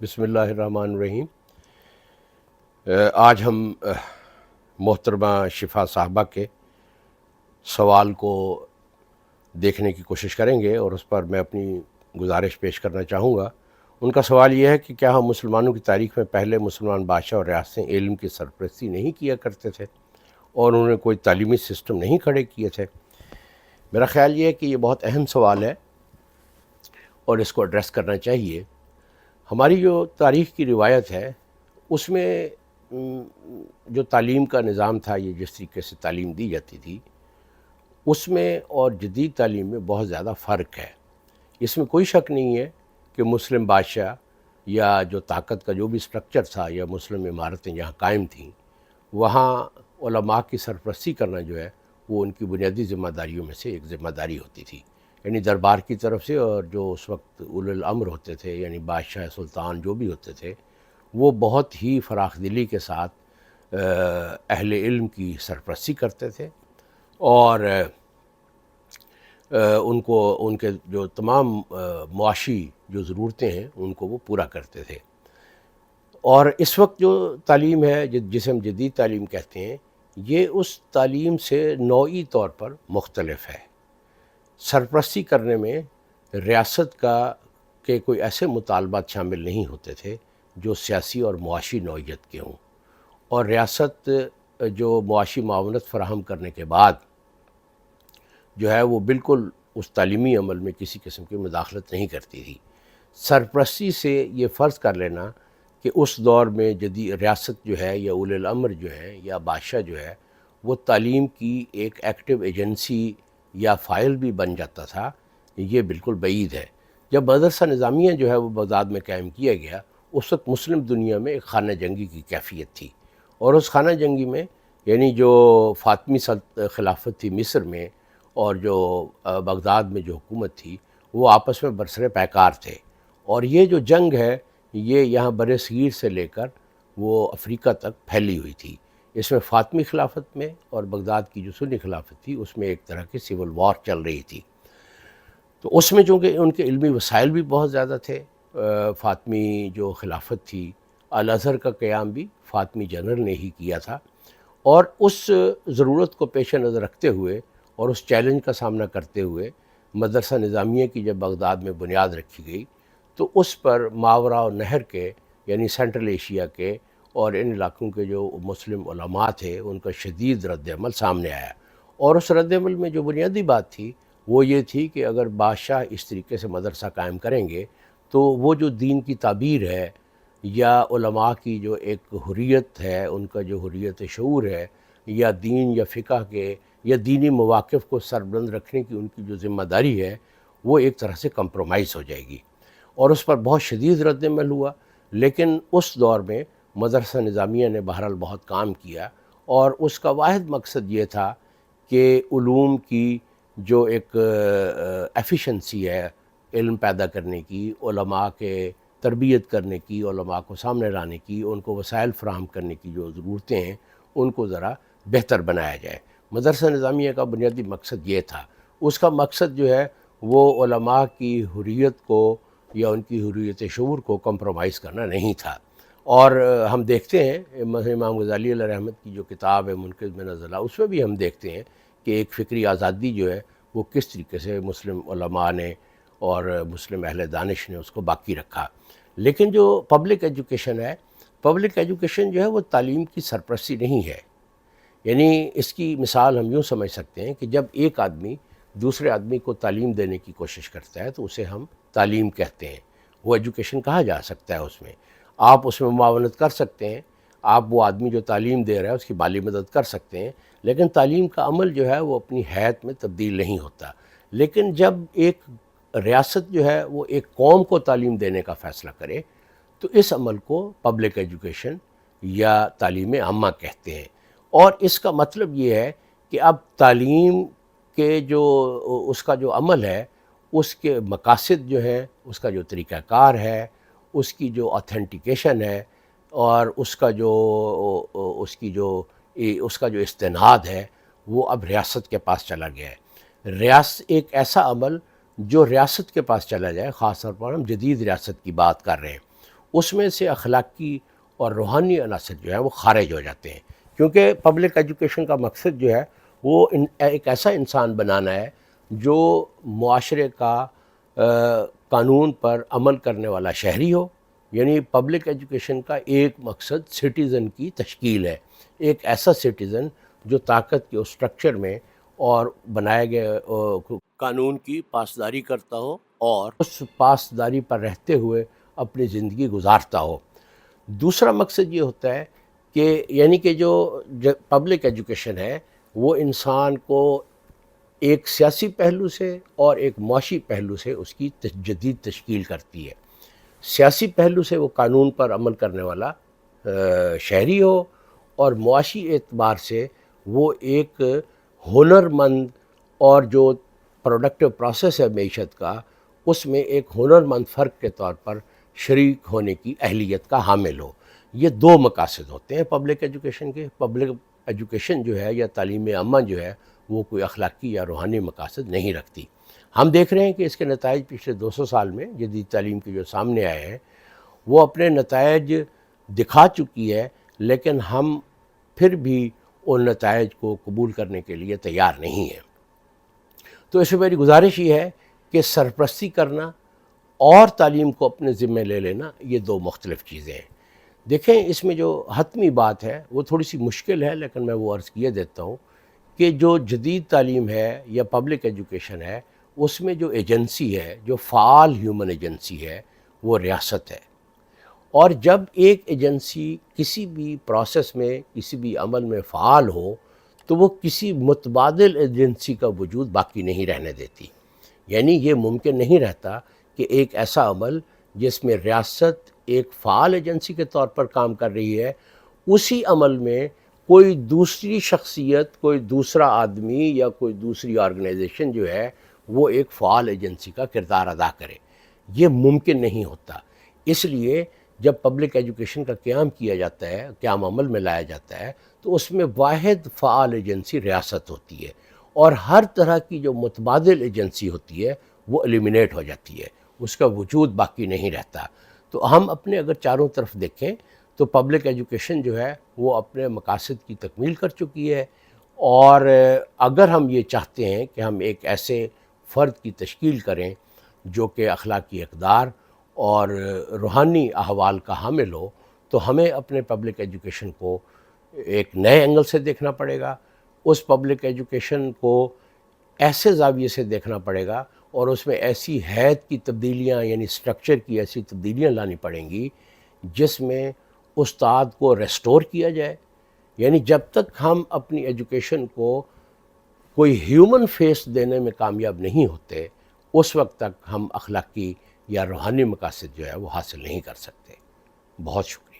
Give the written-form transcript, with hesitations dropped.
بسم اللہ الرحمن الرحیم۔ آج ہم محترمہ شفا صاحبہ کے سوال کو دیکھنے کی کوشش کریں گے اور اس پر میں اپنی گزارش پیش کرنا چاہوں گا۔ ان کا سوال یہ ہے کہ کیا ہم مسلمانوں کی تاریخ میں پہلے مسلمان بادشاہ اور ریاستیں علم کی سرپرستی نہیں کیا کرتے تھے اور انہوں نے کوئی تعلیمی سسٹم نہیں کھڑے کیے تھے؟ میرا خیال یہ ہے کہ یہ بہت اہم سوال ہے اور اس کو ایڈریس کرنا چاہیے۔ ہماری جو تاریخ کی روایت ہے اس میں جو تعلیم کا نظام تھا، یہ جس طریقے سے تعلیم دی جاتی تھی، اس میں اور جدید تعلیم میں بہت زیادہ فرق ہے۔ اس میں کوئی شک نہیں ہے کہ مسلم بادشاہ یا جو طاقت کا جو بھی سٹرکچر تھا یا مسلم عمارتیں جہاں قائم تھیں، وہاں علماء کی سرپرستی کرنا جو ہے وہ ان کی بنیادی ذمہ داریوں میں سے ایک ذمہ داری ہوتی تھی، یعنی دربار کی طرف سے، اور جو اس وقت اولو الامر ہوتے تھے یعنی بادشاہ سلطان جو بھی ہوتے تھے، وہ بہت ہی فراخ دلی کے ساتھ اہل علم کی سرپرستی کرتے تھے اور ان کے جو تمام معاشی جو ضرورتیں ہیں ان کو وہ پورا کرتے تھے۔ اور اس وقت جو تعلیم ہے جسے ہم جدید تعلیم کہتے ہیں، یہ اس تعلیم سے نوعی طور پر مختلف ہے۔ سرپرستی کرنے میں ریاست کے کوئی ایسے مطالبات شامل نہیں ہوتے تھے جو سیاسی اور معاشی نوعیت کے ہوں، اور ریاست جو معاشی معاونت فراہم کرنے کے بعد جو ہے وہ بالکل اس تعلیمی عمل میں کسی قسم کی مداخلت نہیں کرتی تھی۔ سرپرستی سے یہ فرض کر لینا کہ اس دور میں ریاست جو ہے یا اولی الامر جو ہے یا بادشاہ جو ہے وہ تعلیم کی ایک ایکٹیو ایجنسی یا فائل بھی بن جاتا تھا، یہ بالکل بعید ہے۔ جب مدرسہ نظامیہ جو ہے وہ بغداد میں قائم کیا گیا، اس وقت مسلم دنیا میں ایک خانہ جنگی کی کیفیت تھی، اور اس خانہ جنگی میں یعنی جو فاطمی خلافت تھی مصر میں اور جو بغداد میں جو حکومت تھی، وہ آپس میں برسر پیکار تھے، اور یہ جو جنگ ہے یہ یہاں بر صغیر سے لے کر وہ افریقہ تک پھیلی ہوئی تھی۔ اس میں فاطمی خلافت میں اور بغداد کی جو سنی خلافت تھی اس میں ایک طرح کی سول وار چل رہی تھی۔ تو اس میں چونکہ ان کے علمی وسائل بھی بہت زیادہ تھے، فاطمی جو خلافت تھی، الازہر کا قیام بھی فاطمی جنرل نے ہی کیا تھا، اور اس ضرورت کو پیش نظر رکھتے ہوئے اور اس چیلنج کا سامنا کرتے ہوئے مدرسہ نظامیہ کی جب بغداد میں بنیاد رکھی گئی تو اس پر ماورا و نہر کے یعنی سینٹرل ایشیا کے اور ان علاقوں کے جو مسلم علماء تھے ان کا شدید رد عمل سامنے آیا، اور اس رد عمل میں جو بنیادی بات تھی وہ یہ تھی کہ اگر بادشاہ اس طریقے سے مدرسہ قائم کریں گے تو وہ جو دین کی تعبیر ہے یا علماء کی جو ایک حریت ہے، ان کا جو حریت شعور ہے، یا دین یا فقہ کے یا دینی مواقف کو سربلند رکھنے کی ان کی جو ذمہ داری ہے، وہ ایک طرح سے کمپرومائز ہو جائے گی، اور اس پر بہت شدید رد عمل ہوا۔ لیکن اس دور میں مدرسہ نظامیہ نے بہرحال بہت کام کیا، اور اس کا واحد مقصد یہ تھا کہ علوم کی جو ایک ایفیشنسی ہے علم پیدا کرنے کی، علماء کے تربیت کرنے کی، علماء کو سامنے لانے کی، ان کو وسائل فراہم کرنے کی جو ضرورتیں ہیں ان کو ذرا بہتر بنایا جائے۔ مدرسہ نظامیہ کا بنیادی مقصد یہ تھا۔ اس کا مقصد جو ہے وہ علماء کی حریت کو یا ان کی حریت شعور کو کمپرومائز کرنا نہیں تھا، اور ہم دیکھتے ہیں امام غزالی علیہ رحمت کی جو کتاب ہے منقذ من الضلال، اس میں بھی ہم دیکھتے ہیں کہ ایک فکری آزادی جو ہے وہ کس طریقے سے مسلم علماء نے اور مسلم اہل دانش نے اس کو باقی رکھا۔ لیکن جو پبلک ایجوکیشن ہے، پبلک ایجوکیشن جو ہے وہ تعلیم کی سرپرستی نہیں ہے۔ یعنی اس کی مثال ہم یوں سمجھ سکتے ہیں کہ جب ایک آدمی دوسرے آدمی کو تعلیم دینے کی کوشش کرتا ہے تو اسے ہم تعلیم کہتے ہیں، وہ ایجوکیشن کہا جا سکتا ہے۔ اس میں آپ اس میں معاونت کر سکتے ہیں، آپ وہ آدمی جو تعلیم دے رہا ہے اس کی مالی مدد کر سکتے ہیں، لیکن تعلیم کا عمل جو ہے وہ اپنی حیت میں تبدیل نہیں ہوتا۔ لیکن جب ایک ریاست جو ہے وہ ایک قوم کو تعلیم دینے کا فیصلہ کرے تو اس عمل کو پبلک ایجوکیشن یا تعلیم عامہ کہتے ہیں، اور اس کا مطلب یہ ہے کہ اب تعلیم کے جو اس کا جو عمل ہے، اس کے مقاصد جو ہیں، اس کا جو طریقہ کار ہے، اس کی جو آتھینٹیکیشن ہے، اور اس کا جو استناد ہے، وہ اب ریاست کے پاس چلا گیا ہے۔ ایک ایسا عمل جو ریاست کے پاس چلا جائے، خاص طور پر ہم جدید ریاست کی بات کر رہے ہیں، اس میں سے اخلاقی اور روحانی عناصر جو ہیں وہ خارج ہو جاتے ہیں، کیونکہ پبلک ایجوکیشن کا مقصد جو ہے وہ ایک ایسا انسان بنانا ہے جو معاشرے کا قانون پر عمل کرنے والا شہری ہو. یعنی پبلک ایجوکیشن کا ایک مقصد سٹیزن کی تشکیل ہے، ایک ایسا سٹیزن جو طاقت کے اسٹرکچر میں اور بنائے گئے قانون کی پاسداری کرتا ہو اور اس پاسداری پر رہتے ہوئے اپنی زندگی گزارتا ہو. دوسرا مقصد یہ ہوتا ہے کہ یعنی کہ جو پبلک ایجوکیشن ہے وہ انسان کو ایک سیاسی پہلو سے اور ایک معاشی پہلو سے اس کی جدید تشکیل کرتی ہے. سیاسی پہلو سے وہ قانون پر عمل کرنے والا شہری ہو، اور معاشی اعتبار سے وہ ایک ہنرمند اور جو پروڈکٹیو پروسیس ہے معیشت کا اس میں ایک ہنرمند فرد کے طور پر شریک ہونے کی اہلیت کا حامل ہو. یہ دو مقاصد ہوتے ہیں پبلک ایجوکیشن کے. پبلک ایجوکیشن جو ہے یا تعلیم عامہ جو ہے وہ کوئی اخلاقی یا روحانی مقاصد نہیں رکھتی. ہم دیکھ رہے ہیں کہ اس کے نتائج پچھلے 200 سال میں جدید تعلیم کے جو سامنے آئے ہیں وہ اپنے نتائج دکھا چکی ہے، لیکن ہم پھر بھی ان نتائج کو قبول کرنے کے لیے تیار نہیں ہیں. تو اس میں میری گزارش یہ ہے کہ سرپرستی کرنا اور تعلیم کو اپنے ذمہ لے لینا یہ دو مختلف چیزیں ہیں. دیکھیں اس میں جو حتمی بات ہے وہ تھوڑی سی مشکل ہے، لیکن میں وہ عرض کیے دیتا ہوں کہ جو جدید تعلیم ہے یا پبلک ایجوکیشن ہے اس میں جو ایجنسی ہے، جو فعال ہیومن ایجنسی ہے وہ ریاست ہے. اور جب ایک ایجنسی کسی بھی پروسیس میں کسی بھی عمل میں فعال ہو تو وہ کسی متبادل ایجنسی کا وجود باقی نہیں رہنے دیتی. یعنی یہ ممکن نہیں رہتا کہ ایک ایسا عمل جس میں ریاست ایک فعال ایجنسی کے طور پر کام کر رہی ہے، اسی عمل میں کوئی دوسری شخصیت، کوئی دوسرا آدمی یا کوئی دوسری آرگنائزیشن جو ہے وہ ایک فعال ایجنسی کا کردار ادا کرے. یہ ممکن نہیں ہوتا. اس لیے جب پبلک ایجوکیشن کا قیام کیا جاتا ہے، قیام عمل میں لایا جاتا ہے، تو اس میں واحد فعال ایجنسی ریاست ہوتی ہے، اور ہر طرح کی جو متبادل ایجنسی ہوتی ہے وہ ایلیمینیٹ ہو جاتی ہے، اس کا وجود باقی نہیں رہتا. تو ہم اپنے اگر چاروں طرف دیکھیں تو پبلک ایجوکیشن جو ہے وہ اپنے مقاصد کی تکمیل کر چکی ہے. اور اگر ہم یہ چاہتے ہیں کہ ہم ایک ایسے فرد کی تشکیل کریں جو کہ اخلاقی اقدار اور روحانی احوال کا حامل ہو، تو ہمیں اپنے پبلک ایجوکیشن کو ایک نئے اینگل سے دیکھنا پڑے گا. اس پبلک ایجوکیشن کو ایسے زاویے سے دیکھنا پڑے گا اور اس میں ایسی حیت کی تبدیلیاں یعنی سٹرکچر کی ایسی تبدیلیاں لانی پڑیں گی جس میں استاد کو ریسٹور کیا جائے. یعنی جب تک ہم اپنی ایجوکیشن کو کوئی ہیومن فیس دینے میں کامیاب نہیں ہوتے اس وقت تک ہم اخلاقی یا روحانی مقاصد جو ہے وہ حاصل نہیں کر سکتے. بہت شکریہ.